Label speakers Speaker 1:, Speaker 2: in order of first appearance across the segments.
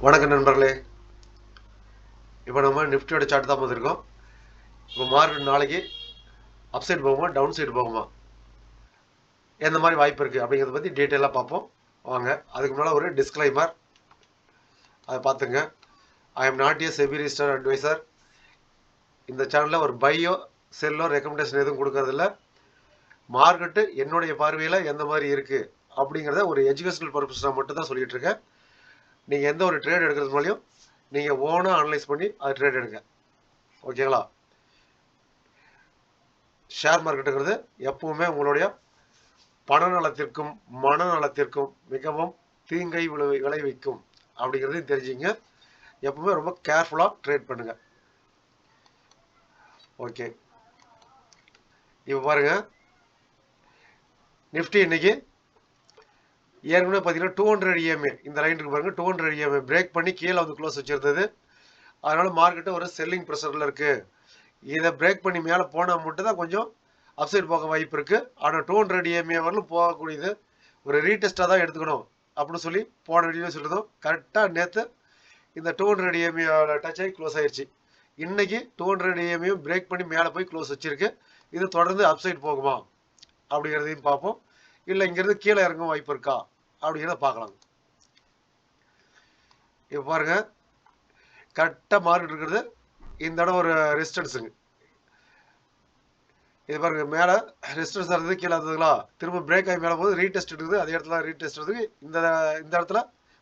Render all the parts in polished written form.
Speaker 1: வணக்கம் நண்பர்களே. இப்போ நம்ம நிஃப்டியோட சார்ட் தான் பார்த்துருக்கோம். இப்போ மார்க்கெட் நாளைக்கு அப் சைடு போகுமா டவுன் சைடு போகுமா, எந்த மாதிரி வாய்ப்பு இருக்குது அப்படிங்கிறத பற்றி டீட்டெயிலாக பார்ப்போம் வாங்க. அதுக்கு முன்னால் ஒரு டிஸ்க்ளைமர், அதை பார்த்துங்க. I am not a SEBI registered adviser. இந்த சேனலில் ஒரு பையோ செல்லோ ரெக்கமெண்டேஷன் எதுவும் கொடுக்கறதில்ல. மார்க்கெட்டு என்னுடைய பார்வையில் எந்த மாதிரி இருக்குது அப்படிங்கிறத ஒரு எஜுகேஷனல் பர்பஸாக மட்டும் தான் சொல்லிகிட்டு இருக்கேன். நீங்கள் எந்த ஒரு ட்ரேட் எடுக்கிறது மூலியம் நீங்கள் ஓனாக அனலைஸ் பண்ணி அது ட்ரேட் எடுங்க, ஓகேங்களா? ஷேர் மார்க்கெட்டுங்கிறது எப்பவுமே உங்களுடைய பணநலத்திற்கும் மனநலத்திற்கும் மிகவும் தீங்கை விளைவிக்கும் அப்படிங்கிறதையும் தெரிஞ்சுங்க. எப்பவுமே ரொம்ப கேர்ஃபுல்லாக ட்ரேட் பண்ணுங்க. ஓகே, இப்போ பாருங்க, நிஃப்டி இன்னைக்கு ஏற்கனவே பார்த்தீங்கன்னா 200 EMA இந்த லைன் இருக்கு பாருங்க. 200 EMA பிரேக் பண்ணி கீழே வந்து க்ளோஸ் வச்சிருந்தது. அதனால மார்க்கெட்டு ஒரு செல்லிங் ப்ரெஷரில் இருக்கு. இதை பிரேக் பண்ணி மேலே போனால் மட்டும் தான் கொஞ்சம் அப்சைட் போக வாய்ப்பு இருக்கு. ஆனால் 200 EMA வரலும் போகக்கூடியது ஒரு ரீடெஸ்டாக தான் எடுத்துக்கணும் அப்படின்னு சொல்லி போன வீடியோ சொல்லியிருந்தோம். கரெக்டாக நேற்று இந்த 200 EMA டச் ஆகி க்ளோஸ் ஆயிடுச்சு. இன்னைக்கு 200 EMA பிரேக் பண்ணி மேலே போய் க்ளோஸ் வச்சிருக்கு. இது தொடர்ந்து அப்சைட் போகுமா அப்படிங்கிறதையும் பார்ப்போம். இல்லை இங்கிருந்து கீழே இறங்கும் வாய்ப்பு இருக்கா அப்படிங்கிறத பார்க்கலாம். இப்போ பாருங்க, கரெக்டாக மார்க்கெட் இருக்கிறது இந்த இடம் ஒரு ரெசிஸ்டன்ஸுங்க. இது பாருங்க, மேலே ரெசிஸ்டன்ஸ் இருந்தது, கீழே இருந்ததுங்களா, திரும்ப பிரேக் ஆகி மேலே போது ரீடெஸ்ட் இருக்குது. அதே இடத்துல ரீடெஸ்ட் இருக்குது. இந்த இடத்துல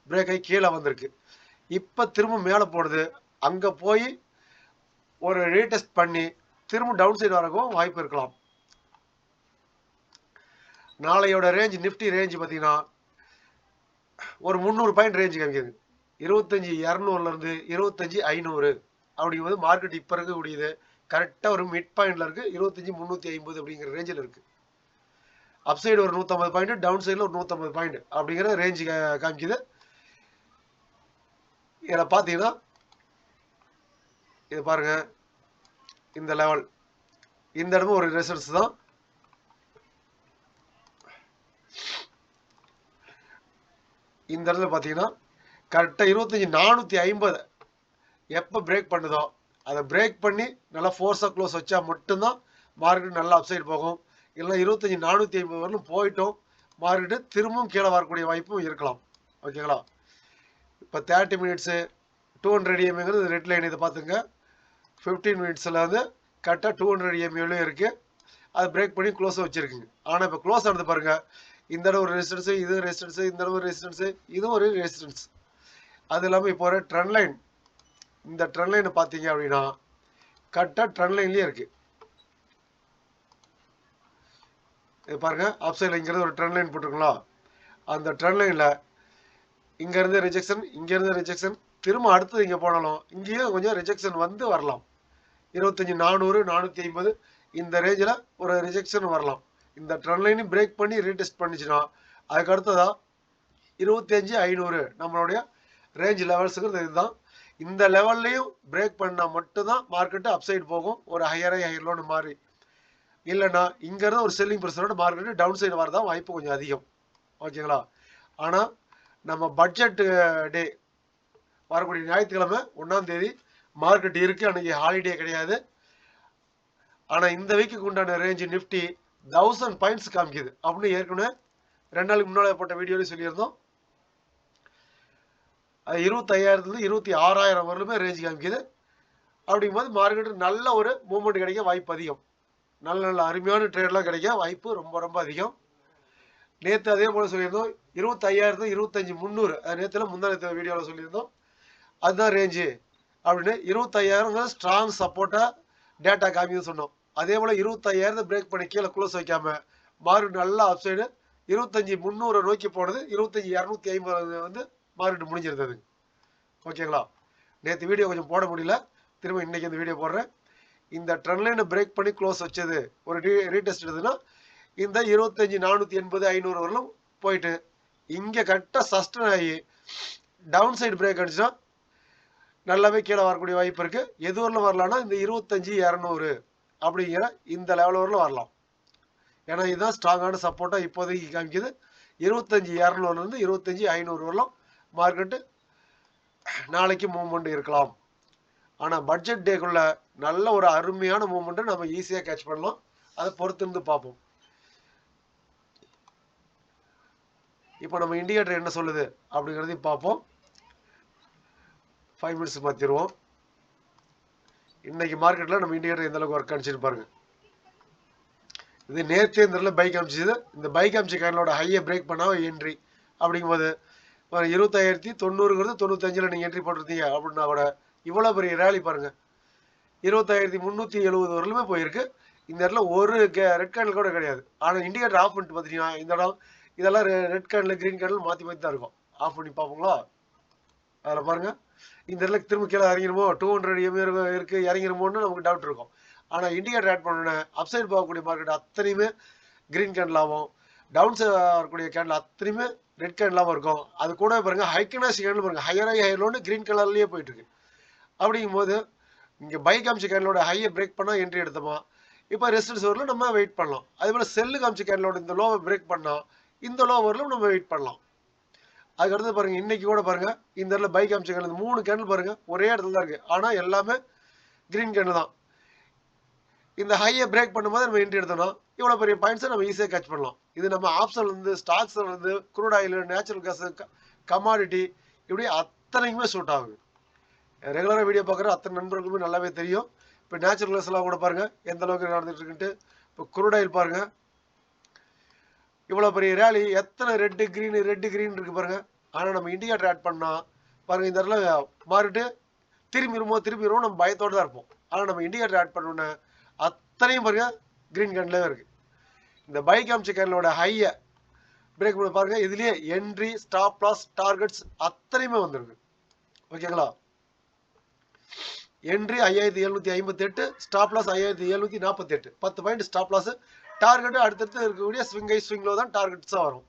Speaker 1: பிரேக் ஆகி கீழே வந்திருக்கு. இப்போ திரும்ப மேலே போடுது. அங்கே போய் ஒரு ரீடெஸ்ட் பண்ணி திரும்ப டவுன் சைடு வரவும் வாய்ப்பு இருக்கலாம். நாளையோட ரேஞ்ச் நிஃப்டி ரேஞ்ச் பார்த்தீங்கன்னா ஒரு 300 பாயிண்ட் ரேஞ்சு காமிக்குது. 25,200 25,500 அப்படிங்கும்போது மார்க்கெட் இப்போ இருக்கக்கூடியது கரெக்டாக ஒரு மிட் பாயிண்ட்ல இருக்கு. 25,350 அப்படிங்கிற ரேஞ்சில் இருக்கு. அப் சைடு ஒரு 150 பாயிண்ட், டவுன் சைடில் ஒரு 150 பாயிண்ட் அப்படிங்கிற ரேஞ்சு காமிக்குது. இதில் பார்த்தீங்கன்னா இது பாருங்க, இந்த லெவல் இந்த இடமும் ஒரு ரெசல்ட்ஸ் தான். இந்த இடத்துல பார்த்தீங்கன்னா கரெக்டாக 25,450 எப்போ பிரேக் பண்ணுதோ அதை பிரேக் பண்ணி நல்லா ஃபோர்ஸாக க்ளோஸ் வச்சா மட்டும்தான் மார்க்கெட் நல்லா அப்சைடு போகும். இல்லை 25,450 வரலும் போயிட்டோம் மார்க்கெட்டு திரும்பவும் கீழே வரக்கூடிய வாய்ப்பும் இருக்கலாம், ஓகேங்களா? இப்போ 30 மினிட்ஸு 200 EMAங்கிறது ரெட் லைன். இதை பார்த்துங்க. 15 மினிட்ஸில் வந்து கரெக்டாக 200 EMAலையும் இருக்குது. அதை பிரேக் பண்ணி க்ளோஸை வச்சுருக்குங்க. ஆனால் இப்போ க்ளோஸ் ஆனது பாருங்கள், இந்த இடம் ஒரு ரெசிஸ்டன்ஸு, இது ரெசிஸ்டன்ஸு, இந்த இடம் ஒரு ரெசிஸ்டன்ஸு, இதுவும் ஒரு ரெசிஸ்டன்ஸ். அது இல்லாமல் இப்போ ஒரு ட்ரெண்ட் லைன், இந்த ட்ரெண்ட் லைனை பார்த்தீங்க அப்படின்னா கரெக்டாக ட்ரெண்ட் லைன்லேயே இருக்குது. இது பாருங்கள், அப் சைடில் இங்கேருந்து ஒரு ட்ரெண்ட் லைன் போட்டிருக்குங்களா, அந்த ட்ரெண்ட் லைனில் இங்கேருந்து ரிஜெக்ஷன், இங்கேருந்து ரிஜெக்ஷன், திரும்ப அடுத்தது இங்கே போனாலும் இங்கேயும் கொஞ்சம் ரிஜெக்ஷன் வந்து வரலாம். 25,400 450 இந்த ரேஞ்சில் ஒரு ரிஜெக்ஷன் வரலாம். இந்த ட்ரெண்ட் லைனையும் பிரேக் பண்ணி ரீடெஸ்ட் பண்ணிச்சுன்னா அதுக்கு அடுத்ததா 25,500 நம்மளுடைய ரேஞ்ச் லெவல்ஸுங்கிறது இதுதான். இந்த லெவல்லையும் பிரேக் பண்ணால் மட்டும்தான் மார்க்கெட்டு அப்சைடு போகும், ஒரு ஹையர் லோன்னு மாறி. இல்லைன்னா இங்கேருந்து ஒரு செல்லிங் ப்ரெஷரோட மார்க்கெட்டு டவுன் சைடு வரதான் வாய்ப்பு கொஞ்சம் அதிகம், ஓகேங்களா? ஆனால் நம்ம பட்ஜெட் டே வரக்கூடிய ஞாயிற்றுக்கிழமை 1ஆம் தேதி மார்க்கெட் இருக்குது. அன்றைக்கி ஹாலிடே கிடையாது. ஆனால் இந்த வீக்குக்கு உண்டான ரேஞ்சு நிஃப்டி 1000 பாயிண்ட்ஸ் காமிக்குது அப்படின்னு ஏற்கனவே 2 நாளுக்கு முன்னால் போட்ட வீடியோலையும் சொல்லியிருந்தோம். அது 25,000 26,000 வரலுமே ரேஞ்சு காமிக்குது. அப்படிங்கும்போது மார்க்கெட்டு நல்ல ஒரு மூவ்மெண்ட் கிடைக்க வாய்ப்பு அதிகம். நல்ல நல்ல அருமையான ட்ரேட்லாம் கிடைக்க வாய்ப்பு ரொம்ப ரொம்ப அதிகம். நேற்று அதே போல் சொல்லியிருந்தோம் 25,000 25,300 நேற்றுல முந்தா வீடியோவில் சொல்லியிருந்தோம். அதுதான் ரேஞ்சு அப்படின்னு. 25,000 ஸ்ட்ராங் சப்போர்ட்டாக டேட்டா காமிக்குதுன்னு சொன்னோம். அதே போல் 25,000 பிரேக் பண்ணி கீழே க்ளோஸ் வைக்காம மார்க்கெட் நல்லா அப்சைடு 25,300 நோக்கி போனது. 25,250 வந்து மார்க்கெட் முடிஞ்சிருந்தது, ஓகேங்களா? நேற்று வீடியோ கொஞ்சம் போட முடியல, திரும்ப இன்னைக்கு இந்த வீடியோ போடுறேன். இந்த ட்ரெண்ட் லைனை பிரேக் பண்ணி க்ளோஸ் வச்சது ஒரு ரீடெஸ்ட் எடுத்துன்னா இந்த 25,480 500 வரலும் போயிட்டு இங்கே கரெக்டாக சஸ்டன் ஆகி டவுன் சைடு பிரேக் அடிச்சுன்னா நல்லாவே கீழே வரக்கூடிய வாய்ப்பு இருக்குது. எது வரலும் வரலாம்னா இந்த 25,200 அப்படிங்கிற இந்த லெவல் வரலும் வரலாம். ஏன்னா இதுதான் ஸ்ட்ராங்கான சப்போர்ட்டாக இப்போதைக்கு காமிக்குது. 25,200 25,500 வரலாம் மார்க்கெட்டு நாளைக்கு மூவ்மெண்ட் இருக்கலாம். ஆனா பட்ஜெட் டேக்குள்ள நல்ல ஒரு அருமையான மூவ்மெண்ட் நம்ம ஈஸியா கேட்ச் பண்ணலாம். அதை பொறுத்திருந்து பார்ப்போம். இப்போ நம்ம இண்டிகேட்டர் என்ன சொல்லுது அப்படிங்கிறதையும் பார்ப்போம். 5 மினிட்ஸ் மாத்திடுவோம். இன்னைக்கு மார்க்கெட்ல நம்ம இண்டிகேட்டர் எந்த அளவுக்கு ஒர்க் அடிச்சிட்டு பாருங்க. இது நேற்று இந்த பைக் அமைச்சது. இந்த பைக் அமைச்ச கேனலோட ஹையை பிரேக் பண்ணா என்ட்ரி அப்படிங்கும்போது 25,900 95ல் நீங்க என்ட்ரி போட்டிருந்தீங்க அப்படின்னா கூட இவ்வளவு பெரிய ரேலி பாருங்க. 25,370 வரலுமே போயிருக்கு. இந்த இடத்துல ஒரு ரெட் கேண்டில் கூட கிடையாது. ஆனா இண்டிகேட்டர் ஆஃப் பண்ணிட்டு பாத்தீங்கன்னா இந்த இடம் இதெல்லாம் ரெட் கேண்டில் கிரீன் கேண்டில் மாத்தி மாத்தி தான் இருக்கும். ஆஃப் பண்ணி பார்ப்போங்களா? அதுல பாருங்க இந்த இடத்துல திரும்ப கீழே இறங்கிருமோ 200 இருக்கு இறங்கிருமோன்னு நமக்கு டவுட் இருக்கும். ஆனா இண்டிகேட்டர் ஆட் பண்ணோன்னே அப்சைட் போகக்கூடிய மார்க்கெட் அத்தனையுமே கிரீன் கேண்டில் ஆகும். டவுன் சைட் வரக்கூடிய கேண்டில் அத்தனையுமே ரெட் கேண்டிலாவும் இருக்கும். அது கூட பாருங்க ஹைக்கனாசி கேண்டில் பாருங்க ஹையர் ஹையர்லோன்னு கிரீன் கலர்லயே போயிட்டு இருக்கு. அப்படிங்கும் போது இங்க பை காமிச்ச கேண்டலோட ஹையை பிரேக் பண்ணா என்ட்ரி எடுத்தோமா, இப்போ ரெசிஸ்டன்ஸ் வரல நம்ம வெயிட் பண்ணலாம். அதே போல செல்லு காமிச்ச கேண்டலோட இந்த லோவை பிரேக் பண்ணா இந்த லோ வரலும் நம்ம வெயிட் பண்ணலாம். அதுக்கடுத்து பாருங்க இன்னைக்கு கூட பாருங்க இந்த இடத்துல பை காமிச்ச கேண்டல் 3 கேண்டல் பாருங்க ஒரே இடத்துல தான் இருக்கு. ஆனா எல்லாமே கிரீன் கேண்டல் தான். இந்த ஹையை பிரேக் பண்ணும்போது நம்ம என்ட்ரி எடுத்தோம்னா இவ்வளவு பெரிய பாயிண்ட்ஸை நம்ம ஈஸியாக கேட்ச் பண்ணலாம். இது நம்ம ஆப்ஷன்ல இருந்து ஸ்டாக்ஸ்ல இருந்து crude oil, natural gas, commodity இப்படி அத்தனைக்குமே சூட் ஆகுது. ரெகுலராக வீடியோ பார்க்குற அத்தனை நண்பர்களுமே நல்லாவே தெரியும். இப்போ நேச்சுரல் கேஸ் எல்லாம் கூட பாருங்க எந்த அளவுக்கு நடந்துட்டு இருக்குன்ட்டு. இப்போ குரூட் ஆயில் பாருங்க இவ்வளவு பெரிய ரேலி, எத்தனை ரெட் கிரீன் இருக்கு பாருங்க. ஆனா நம்ம இண்டிகேட்டர் ஆட் பண்ணா பாருங்க இந்த இடத்துல மாறிட்டு திரும்பிடுமோ நம்ம பயத்தோட தான் இருப்போம். ஆனா நம்ம இண்டிகேட்டர் ஆட் பண்ணோன்னு அத்தனையும் பாருங்க கிரீன் கேண்ட்லயே இருக்கு. இந்த பை காமிச்ச கேண்டலோட ஹையை பிரேக் பண்ணி பாருங்க இதுலயே என்ட்ரி, ஸ்டாப் லாஸ், டார்கெட்ஸ் அத்தனையுமே வந்துருக்கு. ஓகேங்களா? Entry 5758, stop loss 5748, 10 point stop loss. Target அடுத்தடுத்து இருக்கக்கூடிய ஸ்விங் லோ தான் டார்கெட்ஸா வரும்.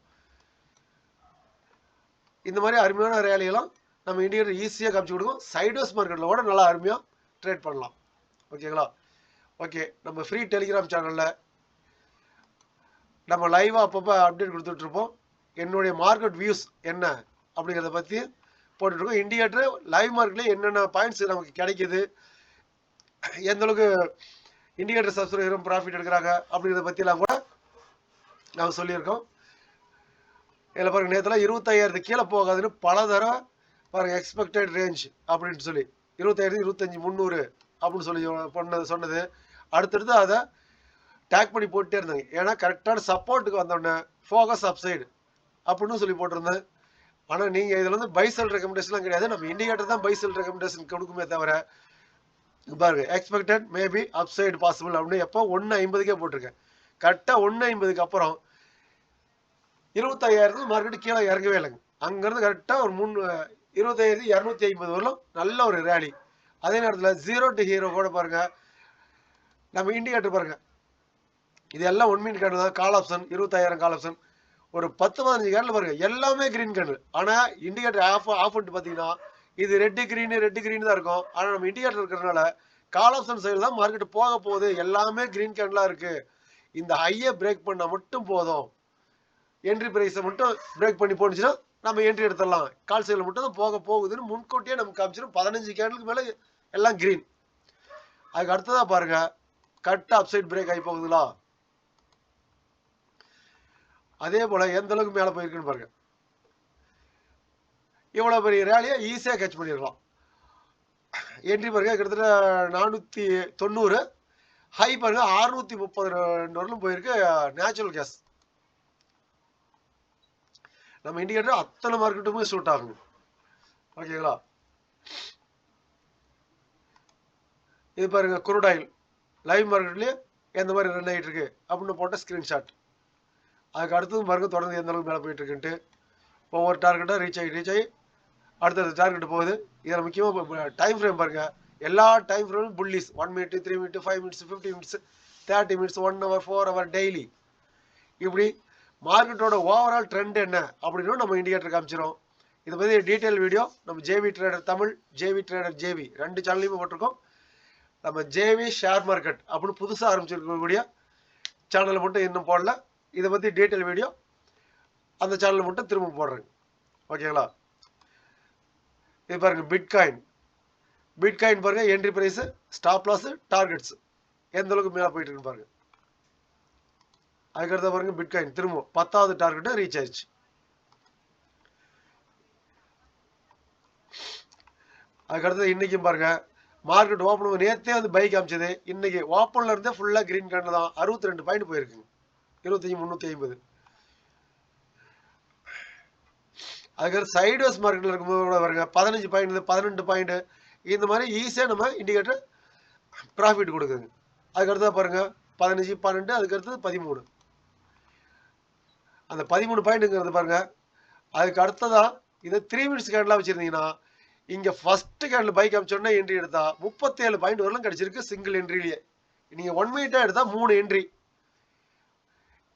Speaker 1: இந்த மாதிரி அருமையான ரேலியெல்லாம் நம்ம இண்டிகேட்டர் ஈஸியாக காமிச்சு கொடுக்கும். சைட்வேஸ் மார்க்கெட்டில் கூட நல்லா அருமையாக ட்ரேட் பண்ணலாம். ஓகேங்களா? ஓகே, நம்ம ஃப்ரீ டெலிகிராம் சேனலில் நம்ம லைவாக அப்பப்போ அப்டேட் கொடுத்துட்ருப்போம். என்னுடைய மார்க்கெட் வியூஸ் என்ன அப்படிங்கிறத பற்றி போட்டுட்ருக்கோம். இண்டிகேட்டர் லைவ் மார்க்கெட்லேயே என்னென்ன பாயிண்ட்ஸ் நமக்கு கிடைக்குது, எந்த அளவுக்கு இண்டிகேட்டர் சப்ஸ்கிரைபரும் ப்ராஃபிட் எடுக்கிறாங்க அப்படிங்கிறத பற்றிலாம் கூட நம்ம சொல்லியிருக்கோம். இதில் பாருங்க நேற்றுலாம் 25,000 கீழே போகாதுன்னு பல தடவை பாருங்க எக்ஸ்பெக்டட் ரேஞ்ச் அப்படின்னு சொல்லி 25,000 25,300 அப்படின்னு சொல்லி சொன்னது அடுத்தடுத்து அதை டேக் பண்ணி போட்டுட்டே இருந்தாங்க. ஏன்னா கரெக்டான சப்போர்ட்டுக்கு வந்தோடனே ஃபோக்கஸ் அப்சைடு அப்படின்னு சொல்லி போட்டிருந்தேன். ஆனால் நீங்கள் இதில் வந்து பை செல் ரெக்கமெண்டேஷன்லாம் கிடையாது. நம்ம இண்டிகேட்டர் தான் பை செல் ரெக்கமெண்டேஷன் கொடுக்குமே தவிர பாருங்க எக்ஸ்பெக்டட் மேபி அப்சைடு பாசிபிள் அப்படின்னு எப்போ 1.50 போட்டிருக்கேன். கரெக்டாக 1.50 அப்புறம் 25,000 மார்க்கெட்டு கீழே இறங்கவே இல்லைங்க. அங்கிருந்து கரெக்டாக ஒரு 25,250 வரலாம் நல்ல ஒரு ரேலி. அதே நேரத்தில் ஜீரோ டு ஹீரோ கூட பாருங்க நம்ம இண்டிகேட்டர் பாருங்க இது எல்லாம் 1 மினிட் கேண்டில் தான். கால் ஆப்ஷன் 25,000 கால் ஆப்ஷன் ஒரு 10-15 கேண்டில் பாருங்க எல்லாமே கிரீன் கேண்டில். ஆனால் இண்டிகேட்டர் ஆஃப் பண்ணிட்டு பார்த்தீங்கன்னா இது ரெட்டு கிரீன் தான் இருக்கும். ஆனால் நம்ம இண்டிகேட்டர் இருக்கிறதுனால கால் ஆப்ஷன் சைடு தான் மார்க்கெட் போக போகுது. எல்லாமே கிரீன் கேண்டிலாக இருக்கு. இந்த ஹையை பிரேக் பண்ணால் மட்டும் போதும். என்ட்ரி பிரைஸை மட்டும் பிரேக் பண்ணி போனுச்சுன்னா நம்ம என்ட்ரி எடுத்துடலாம். கால் சைடில் மட்டும் தான் போக போகுதுன்னு முன்கூட்டியே நமக்கு காமிச்சிடும். 15 கேண்டலுக்கு மேலே எல்லாம் கிரீன். அதுக்கு அடுத்ததா பாருங்க கரெக்டாக அப்சைட் பிரேக் ஆகி போகுதுங்களா? அதே போல எந்த அளவுக்கு மேலே போயிருக்குன்னு பாருங்க. இவ்வளோ பெரிய ரேலியை ஈஸியாக கேட்ச் பண்ணிடலாம். என்ட்ரி பாருங்க கிட்டத்தட்ட 490, ஹை பாருங்க 632 வரலும் போயிருக்கு நேச்சுரல் கேஸ். நம்ம இண்டிகேட்டர் அத்தனை மார்க்கெட்டுமே சூட் ஆகும். ஓகேங்களா? இது பாருங்க குரூட் ஆயில் லைவ் மார்க்கெட்லயே எந்த மாதிரி ரன் ஆகிட்டு இருக்கு அப்படின்னு போட்ட ஸ்கிரீன்ஷாட். அதுக்கு அடுத்தது பாருங்க தொடர்ந்து எந்த அளவுக்கு மேலே போயிட்டு இருக்குன்ட்டு. ஒவ்வொரு டார்கெட்டாக ரீச் ஆகி அடுத்தடுத்த டார்கெட் போகுது. இதில் முக்கியமாக டைம் ஃப்ரேம் பாருங்க எல்லா டைம் ஃப்ரேமும் புல்லிஸ் 1 minute, 3 minute, 5 minutes, 50 minutes, 30 minutes, 1 hour, 4 hour daily. இப்படி மார்க்கெட்டோட ஓவரால் ட்ரெண்ட் என்ன அப்படின்னு நம்ம இண்டிகேட்டர் காமிச்சிடும். இதை பற்றி டீட்டெயில் வீடியோ நம்ம JV trader Tamil, JV trader JV 2 சேனல்லையுமே போட்டிருக்கோம். நம்ம ஜேவி ஷேர் மார்க்கெட் அப்படின்னு புதுசாக ஆரம்பிச்சிருக்கக்கூடிய சேனலை மட்டும் இன்னும் போடல. இதை பற்றி டீட்டெயில் வீடியோ அந்த சேனலில் மட்டும் திரும்ப போடுறேங்க. ஓகேங்களா? இது பாருங்க பிட்காயின் பாருங்க entry price, stop loss, targets எந்த அளவுக்கு மேல போயிட்டு இருக்கு பாருங்க. அதுக்கடுத்த பாருங்க பிட்காயின் திரும்ப 10வது டார்கெட் ரீச் ஆயிடுச்சு. அதுக்கடுத்து இன்னைக்கும் பாருங்க மார்க்கெட் ஓப்பன் நேரத்தே வந்து பை காமிச்சது, இன்னைக்கு ஓப்பன்ல இருந்தே ஃபுல்லா கிரீன் கேண்டில் தான். 62 பாயிண்ட் போயிருக்குங்க. 25,350. அதுக்கடுத்து சைட்வேஸ் மார்க்கெட்ல இருக்கும்போது கூட பாருங்க 15 பாயிண்ட் 18 பாயிண்ட் இந்த மாதிரி ஈஸியா நம்ம இண்டிகேட்டர் ப்ராஃபிட் கொடுக்குதுங்க. அதுக்கடுத்தா பாருங்க 15, 12, அதுக்கடுத்தது 13. அந்த 13 பாயிண்ட்ங்கிறது பாருங்க. அதுக்கு அடுத்ததா இதை 3 மினிட்ஸ் கேண்டிலா வச்சிருந்தீங்கன்னா இங்க ஃபர்ஸ்ட் கேண்டில் பை காமிச்சோன்னா என்ட்ரி எடுத்தா 37 பாயிண்ட் வரலாம் கிடைச்சிருக்கு சிங்கிள் என்ட்ரிலேயே. நீங்க 1 மினிட்டா எடுத்தா 3 என்ட்ரி,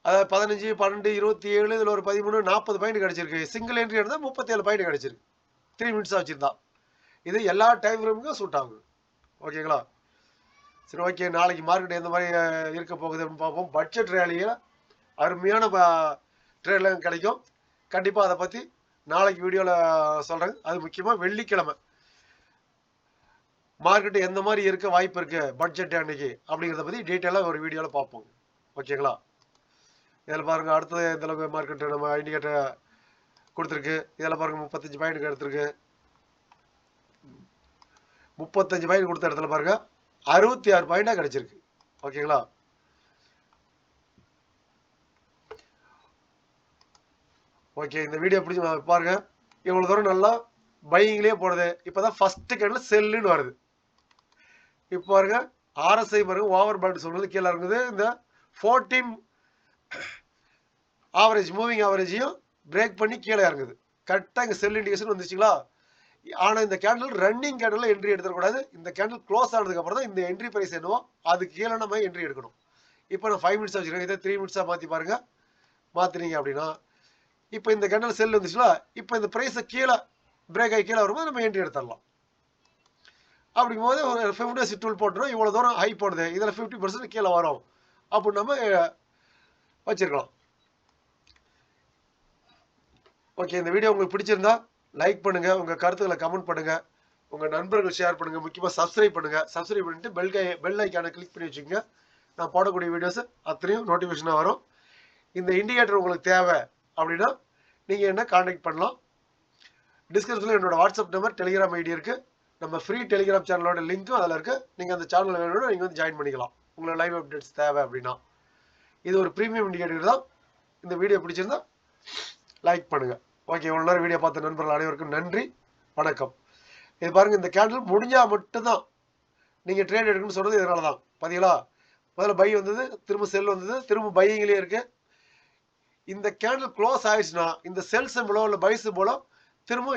Speaker 1: அதாவது 15, 12, 27, இதுல ஒரு 13, 40 பாயிண்ட் கிடைச்சிருக்கு. சிங்கிள் என்ட்ரி எடுத்தா 37 பாயிண்ட் கிடைச்சிருக்கு 3 மினிட்ஸ் வச்சிருந்தா. இது எல்லா டைம் ஃப்ரேமுக்கும் சூட் ஆகும். ஓகேங்களா? சரி, ஓகே. நாளைக்கு மார்க்கெட் எந்த மாதிரி இருக்க போகுது அப்படின்னு பார்ப்போம். பட்ஜெட் ரேலியில அருமையான ட்ரேட்லாம் கிடைக்கும். கண்டிப்பா அதை பத்தி நாளைக்கு வீடியோல சொல்றேன். அது முக்கியமா வெள்ளிக்கிழமை மார்க்கெட் எந்த மாதிரி இருக்க வாய்ப்பு இருக்கு பட்ஜெட் அன்னைக்கு அப்படிங்கிறத பத்தி டீட்டெயிலா ஒரு வீடியோல பார்ப்போம். ஓகேங்களா? இதில் பாருங்க அடுத்தது எந்த அளவுக்கு மார்க்கெட் நம்ம இண்டிகேட்டர் கொடுத்துருக்கு. இதில் பாருங்க 35 பாயிண்ட் எடுத்திருக்கு. 35 பாயிண்ட் கொடுத்த இடத்துல பாருங்க 66 பாயிண்டா கிடைச்சிருக்கு. ஓகேங்களா? ஓகே, இந்த வீடியோ பிடிச்சி பாருங்க. இவ்வளவு தூரம் நல்லா பையிங்லயே போடுது. இப்பதான் ஃபர்ஸ்ட் கேண்டில் செல்லுன்னு வருது. இப்போ பாருங்க RSI பாருங்க ஓவர் பாண்ட் சொல்றது கீழே இருக்குது. இந்த 14 ஆவரேஜ் மூவிங் ஆவரேஜையும் பிரேக் பண்ணி கீழே இறங்குது. கரெக்டா இங்க செல் இண்டிகேஷன் வந்துச்சுங்களா? ஆனா இந்த கேண்டில் ரன்னிங் கேண்டில் என்ட்ரி எடுத்துக்கூடாது. இந்த கேண்டில் க்ளோஸ் ஆனதுக்கு அப்புறம் தான் இந்த என்ட்ரி பிரைஸ் என்னவோ அதுக்கு கீழே நம்ம என்ட்ரி எடுக்கணும். இப்போ நான் 5 மினிட்ஸ் வச்சிருக்கேன். இதை 3 மினிட்ஸா மாத்தி பாருங்க. மாத்தினீங்க அப்படின்னா இப்போ இந்த கேண்டில் செல் வந்துச்சுல, இப்போ இந்த பிரைஸை கீழே பிரேக் ஆகி கீழே வரும்போது நம்ம என்ட்ரி எடுத்துடலாம். அப்படிங்கும்போது ஒரு 50 டூல் போட்டுரும். இவ்வளவு தூரம் ஹை போடுது, இதுல 50% கீழே வரும் அப்படின்னு நம்ம வச்சிருக்கலாம். ஓகே, இந்த வீடியோ உங்களுக்கு பிடிச்சிருந்தா லைக் பண்ணுங்க, உங்க கருத்துக்களை கமெண்ட் பண்ணுங்க, உங்க நண்பர்கள் ஷேர் பண்ணுங்க, முக்கியமா சப்ஸ்கிரைப் பண்ணுங்க. சப்ஸ்கிரைப் பண்ணிட்டு பெல் ஐக்கானை கிளிக் பண்ணி வச்சுக்கோங்க. நான் போடக்கூடிய வீடியோஸ் அத்தனையும் நோட்டிஃபிகேஷனா வரும். இந்த இண்டிகேட்டர் உங்களுக்கு தேவை அப்படின்னா நீங்க என்ன கான்டாக்ட் பண்ணலாம். டிஸ்கிரிப்ஷன்ல என்னோட வாட்ஸ்அப் நம்பர், டெலிகிராம் ஐடி இருக்கு. நம்ம ஃப்ரீ டெலிகிராம் சேனலோட லிங்க்கும் அதில் இருக்கு. நீங்க அந்த சேனல் வேணும்னா நீங்க வந்து ஜாயின் பண்ணிக்கலாம். உங்களோட லைவ் அப்டேட்ஸ் தேவை அப்படின்னா. இது ஒரு ப்ரீமியம் இண்டிகேட்டர் தான். இந்த வீடியோ பிடிச்சிருந்தா லைக் பண்ணுங்க. ஓகே, இவ்வளவு நேரம் வீடியோ பார்த்த நண்பர்கள் அனைவருக்கும் நன்றி, வணக்கம். இது பாருங்க, இந்த கேண்டில் முடிஞ்சா மட்டும்தான் நீங்க ட்ரேட் எடுக்கணும்னு சொல்றது இதனால தான். பாத்தீங்களா? முதல்ல பை வந்தது, திரும்ப செல் வந்தது, திரும்ப பையிங்லயே இருக்கு. இந்த கேண்டில் க்ளோஸ் ஆயிடுச்சுன்னா இந்த செல் சிம்பளோ இல்ல பை சிம்பளோ திரும்ப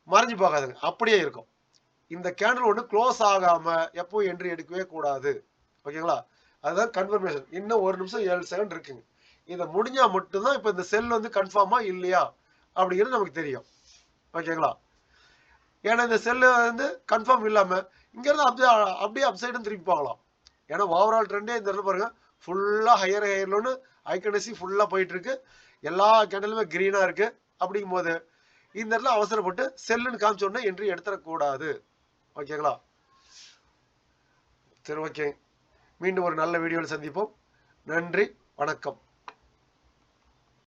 Speaker 1: மறைஞ்சு போகாதுங்க, அப்படியே இருக்கும். இந்த கேண்டில் ஒன்று க்ளோஸ் ஆகாம எப்போ என்ட்ரி எடுக்கவே கூடாது. ஓகேங்களா? அதுதான் கன்ஃபர்மேஷன். இன்னும் 1 நிமிஷம் 7 செகண்ட் இருக்குங்க. இதை முடிஞ்சா மட்டும்தான் இப்ப இந்த செல் வந்து கன்ஃபார்மா இல்லையா அப்படிங்கிறது நமக்கு தெரியும். ஓகேங்களா? ஏன்னா இந்த செல்லு வந்து கன்ஃபார்ம் இல்லாம இங்க இருந்து அப்படியே அப்சைடும் திருப்பி போகலாம். ஏன்னா ஓவரால் ட்ரெண்டே இந்த இடத்துல பாருங்க ஃபுல்லா ஹையர்லன்னு ஐக்கனசி ஃபுல்லா போயிட்டு இருக்கு. எல்லா கேண்டலுமே கிரீனா இருக்கு. அப்படிங்கும் போது இந்த இடத்துல அவசரப்பட்டு செல்லுன்னு காமிச்ச உடனே என்ட்ரி எடுத்துடக்கூடாது. ஓகேங்களா? சரி, ஓகே. மீண்டும் ஒரு நல்ல வீடியோவில் சந்திப்போம். நன்றி, வணக்கம்.